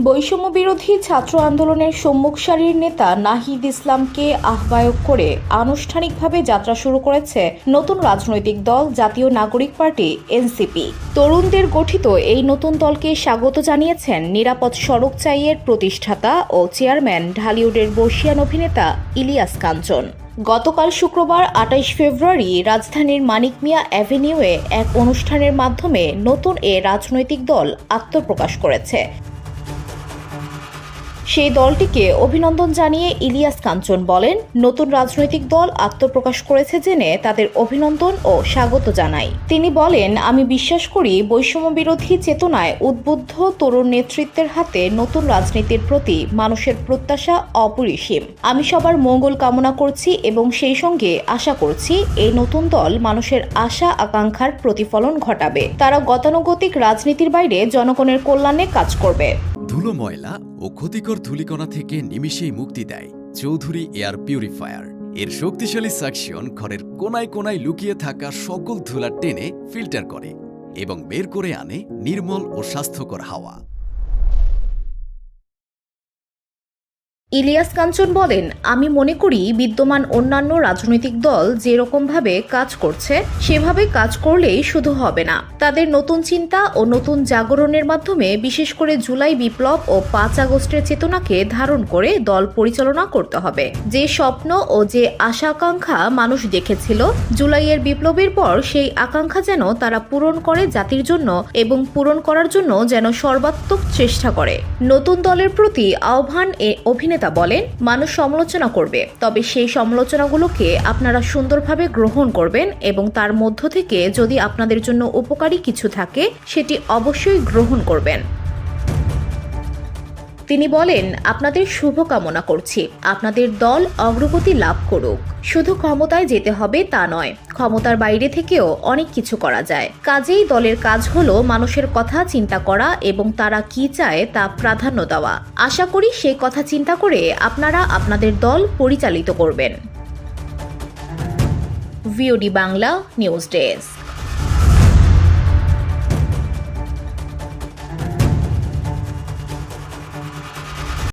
বৈষম্য বিরোধী ছাত্র আন্দোলনের সম্মুখ সারির নেতা নাহিদ ইসলামকে আহ্বায়ক করে আনুষ্ঠানিকভাবে যাত্রা শুরু করেছে নতুন রাজনৈতিক দল জাতীয় নাগরিক পার্টি এনসিপি। তরুণদের গঠিত এই নতুন দলকে স্বাগত জানিয়েছেন নিরাপদ সড়ক চাইয়ের প্রতিষ্ঠাতা ও চেয়ারম্যান ঢালিউডের বর্ষিয়ান অভিনেতা ইলিয়াস কাঞ্চন। গতকাল শুক্রবার ২৮ ফেব্রুয়ারি রাজধানীর মানিক মিয়া অ্যাভিনিউয়ে এক অনুষ্ঠানের মাধ্যমে নতুন এ রাজনৈতিক দল আত্মপ্রকাশ করেছে। সেই দলটিকে অভিনন্দন জানিয়ে ইলিয়াস কাঞ্চন বলেন, নতুন রাজনৈতিক দল আত্মপ্রকাশ করেছে জেনে তাদের অভিনন্দন ও স্বাগত জানাই। তিনি বলেন, আমি বিশ্বাস করি বৈষম্য বিরোধী চেতনায় উদ্বুদ্ধ তরুণ নেতৃত্বের হাতে নতুন রাজনীতির প্রতি মানুষের প্রত্যাশা অপরিসীম। আমি সবার মঙ্গল কামনা করছি এবং সেই সঙ্গে আশা করছি এই নতুন দল মানুষের আশা আকাঙ্ক্ষার প্রতিফলন ঘটাবে। তারা গতানুগতিক রাজনীতির বাইরে জনগণের কল্যাণে কাজ করবে। ধুলো, ময়লা ও ক্ষতিকর ধূলিকণা থেকে নিমিষেই মুক্তি দেয় চৌধুরী এয়ার পিউরিফায়ার। এর শক্তিশালী সাকশন ঘরের কোনায় কোনায় লুকিয়ে থাকা সকল ধুলা টেনে ফিল্টার করে এবং বের করে আনে নির্মল ও স্বাস্থ্যকর হাওয়া। ইলিয়াস কাঞ্চন বলেন, আমি মনে করি বিদ্যমান অন্যান্য রাজনৈতিক দল যেরকমভাবে কাজ করছে সেভাবে কাজ করলেই শুধু হবে না। তাদের নতুন চিন্তা ও নতুন জাগরণের মাধ্যমে বিশেষ করে জুলাই বিপ্লব ও ৫ আগস্টের চেতনাকে ধারণ করে দল পরিচালনা করতে হবে। যে স্বপ্ন ও যে আশা আকাঙ্ক্ষা মানুষ দেখেছিল জুলাইয়ের বিপ্লবের পর, সেই আকাঙ্ক্ষা যেন তারা পূরণ করে জাতির জন্য এবং পূরণ করার জন্য যেন সর্বাত্মক চেষ্টা করে। নতুন দলের প্রতি আহ্বান অভিনেতা বলেন, মানুষ সমালোচনা করবে, তবে সেই সমালোচনাগুলোকে আপনারা সুন্দরভাবে গ্রহণ করবেন এবং তার মধ্য থেকে যদি আপনাদের জন্য উপকারী কিছু থাকে সেটি অবশ্যই গ্রহণ করবেন। তিনি বলেন, আপনাদের শুভকামনা করছি, আপনাদের দল অগ্রগতি লাভ করুক। শুধু ক্ষমতায় যেতে হবে তা নয়, ক্ষমতার বাইরে থেকেও অনেক কিছু করা যায়। কাজেই দলের কাজ হলো মানুষের কথা চিন্তা করা এবং তারা কি চায় তা প্রাধান্য দেওয়া। আশা করি সেই কথা চিন্তা করে আপনারা আপনাদের দল পরিচালিত করবেন। VOD Bangla news desk.